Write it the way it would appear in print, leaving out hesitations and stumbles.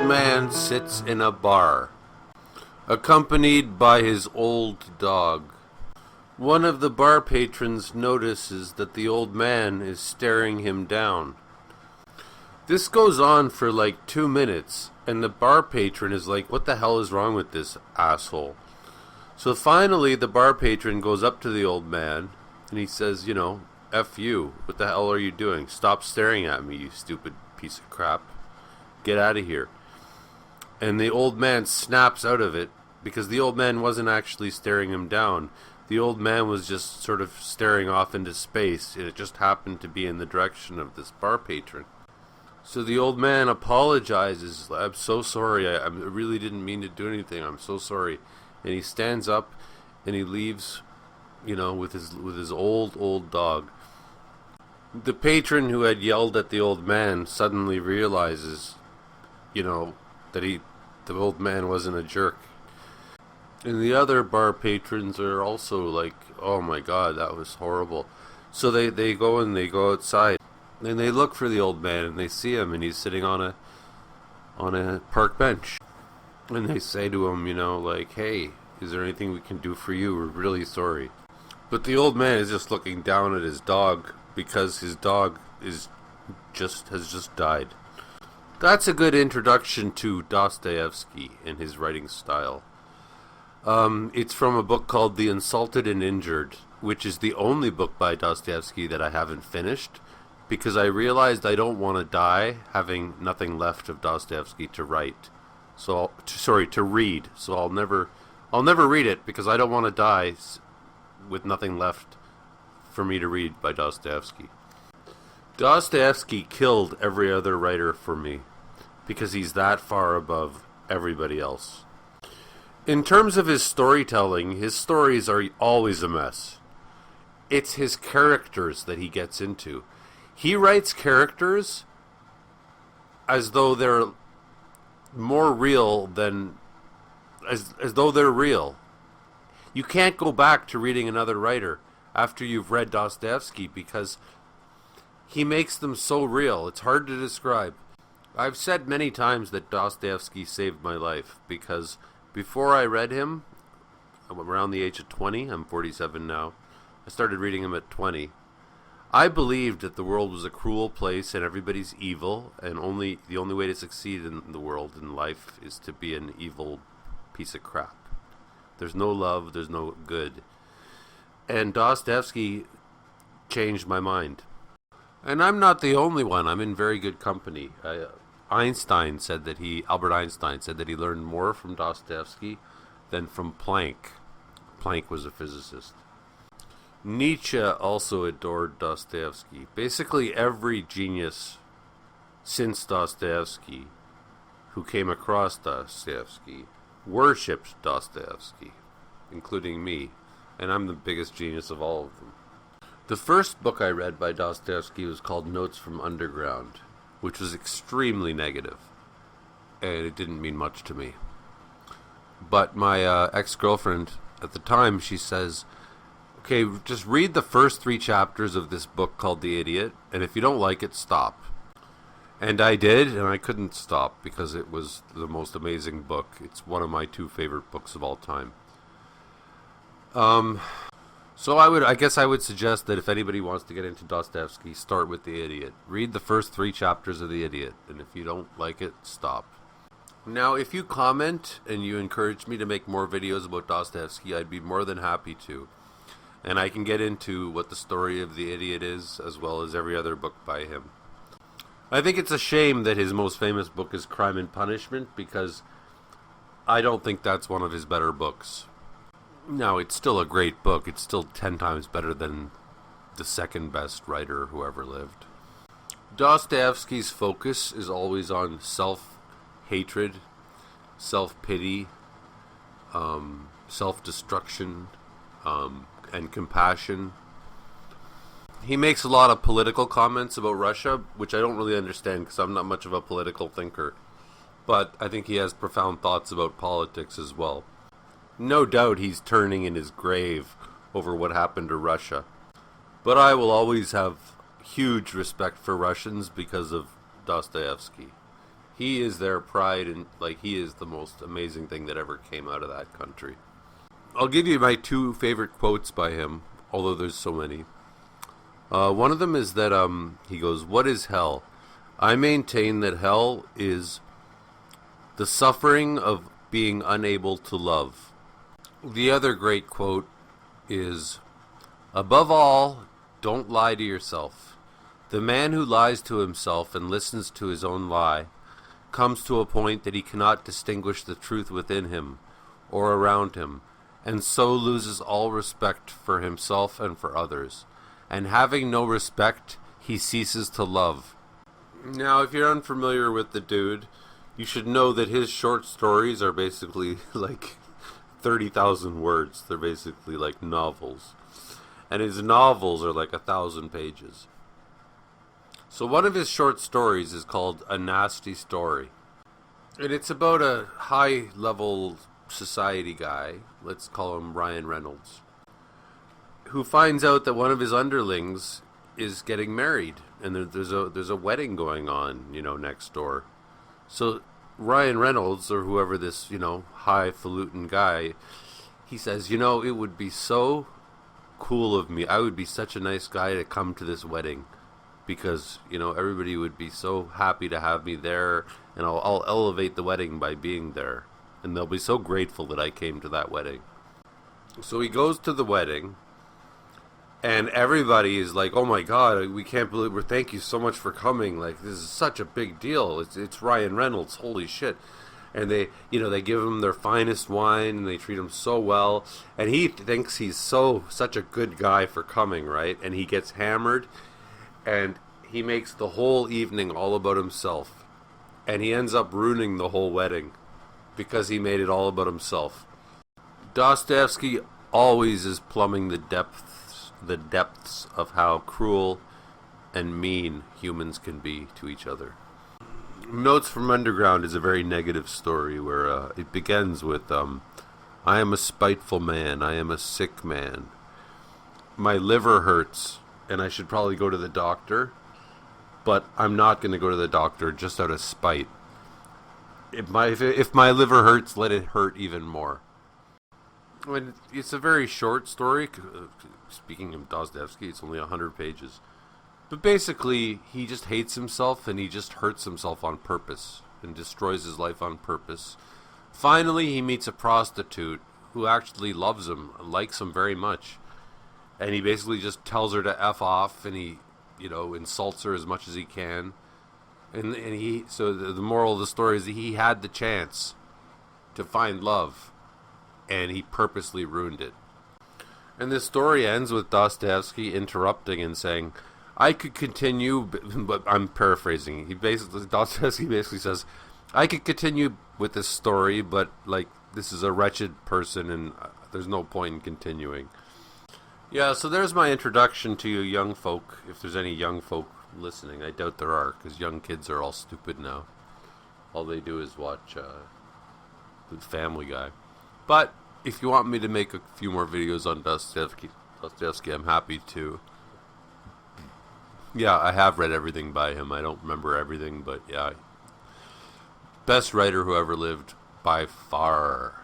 man sits in a bar, accompanied by his old dog. One of the bar patrons notices that the old man is staring him down. This goes on for like 2 minutes, and the bar patron is like, what the hell is wrong with this asshole? So finally the bar patron goes up to the old man, and he says, F you, what the hell are you doing? Stop staring at me, you stupid piece of crap. Get out of here. And the old man snaps out of it, because the old man wasn't actually staring him down. The old man was just sort of staring off into space, and it just happened to be in the direction of this bar patron. So the old man apologizes. I'm so sorry. I really didn't mean to do anything. I'm so sorry. And he stands up and he leaves, with his old dog. The patron who had yelled at the old man suddenly realizes, that the old man wasn't a jerk. And the other bar patrons are also like, oh my god, that was horrible. So they go outside and they look for the old man, and they see him, and he's sitting on a park bench. And they say to him, hey, is there anything we can do for you? We're really sorry. But the old man is just looking down at his dog, because his dog has just died. That's a good introduction to Dostoyevsky and his writing style. It's from a book called The Insulted and Injured, which is the only book by Dostoyevsky that I haven't finished, because I realized I don't want to die having nothing left of Dostoyevsky to write. To read. So I'll never read it, because I don't want to die with nothing left for me to read by Dostoyevsky. Dostoyevsky killed every other writer for me, because he's that far above everybody else. In terms of his storytelling, his stories are always a mess. It's his characters that he gets into. He writes characters as though they're more real than... as though they're real. You can't go back to reading another writer after you've read Dostoevsky, because he makes them so real. It's hard to describe. I've said many times that Dostoevsky saved my life, because before I read him, around the age of 20, I'm 47 now, I started reading him at 20, I believed that the world was a cruel place and everybody's evil, and the only way to succeed in the world, in life, is to be an evil piece of crap. There's no love, there's no good. And Dostoevsky changed my mind. And I'm not the only one. I'm in very good company. Albert Einstein said that he learned more from Dostoevsky than from Planck. Planck was a physicist. Nietzsche also adored Dostoevsky. Basically every genius since Dostoevsky who came across Dostoevsky worshipped Dostoevsky, including me, and I'm the biggest genius of all of them. The first book I read by Dostoevsky was called Notes from Underground, which was extremely negative, and it didn't mean much to me. But my ex-girlfriend at the time, she says, okay, just read the first 3 chapters of this book called The Idiot, and if you don't like it, stop. And I did, and I couldn't stop, because it was the most amazing book. It's one of my 2 favorite books of all time. So I guess I would suggest that if anybody wants to get into Dostoevsky, start with The Idiot. Read the first 3 chapters of The Idiot, and if you don't like it, stop. Now, if you comment and you encourage me to make more videos about Dostoevsky, I'd be more than happy to. And I can get into what the story of The Idiot is, as well as every other book by him. I think it's a shame that his most famous book is Crime and Punishment, because I don't think that's one of his better books. Now, it's still a great book. It's still 10 times better than the second best writer who ever lived. Dostoevsky's focus is always on self-hatred, self-pity, self-destruction, and compassion. He makes a lot of political comments about Russia, which I don't really understand because I'm not much of a political thinker. But I think he has profound thoughts about politics as well. No doubt he's turning in his grave over what happened to Russia. But I will always have huge respect for Russians because of Dostoevsky. He is their pride, and he is the most amazing thing that ever came out of that country. I'll give you my two favorite quotes by him, although there's so many. One of them is that he goes, "What is hell? I maintain that hell is the suffering of being unable to love." The other great quote is, "Above all, don't lie to yourself. The man who lies to himself and listens to his own lie comes to a point that he cannot distinguish the truth within him or around him, and so loses all respect for himself and for others. And having no respect, he ceases to love." Now, if you're unfamiliar with the dude, you should know that his short stories are basically 30,000 words. They're basically like novels. And his novels are 1,000 pages. So one of his short stories is called A Nasty Story. And it's about a high-level society guy, let's call him Ryan Reynolds, who finds out that one of his underlings is getting married, and there's a wedding going on, next door. So Ryan Reynolds, or whoever this, highfalutin guy, he says, it would be so cool of me. I would be such a nice guy to come to this wedding, because, everybody would be so happy to have me there, and I'll elevate the wedding by being there, and they'll be so grateful that I came to that wedding. So he goes to the wedding, and everybody is like, "Oh my God, we can't believe it. Thank you so much for coming. This is such a big deal. It's Ryan Reynolds. Holy shit." And they give him their finest wine, and they treat him so well. And he thinks he's such a good guy for coming, right? And he gets hammered, and he makes the whole evening all about himself. And he ends up ruining the whole wedding because he made it all about himself. Dostoyevsky always is plumbing the depths of how cruel and mean humans can be to each other. Notes from Underground is a very negative story where it begins with, "I am a spiteful man. I am a sick man. My liver hurts, and I should probably go to the doctor, but I'm not going to go to the doctor just out of spite. If my liver hurts, let it hurt even more." And it's a very short story. Speaking of Dostoyevsky, it's only 100 pages. But basically, he just hates himself, and he just hurts himself on purpose and destroys his life on purpose. Finally, he meets a prostitute who actually loves him, likes him very much. And he basically just tells her to F off, and he, insults her as much as he can. So the moral of the story is that he had the chance to find love, and he purposely ruined it. And this story ends with Dostoyevsky interrupting and saying, "I could continue," but I'm paraphrasing. Dostoyevsky basically says, "I could continue with this story, but this is a wretched person, and there's no point in continuing." Yeah, so there's my introduction to you young folk, if there's any young folk listening. I doubt there are, because young kids are all stupid now. All they do is watch the Family Guy. But if you want me to make a few more videos on Dostoyevsky, I'm happy to. Yeah, I have read everything by him. I don't remember everything, but yeah. Best writer who ever lived, by far.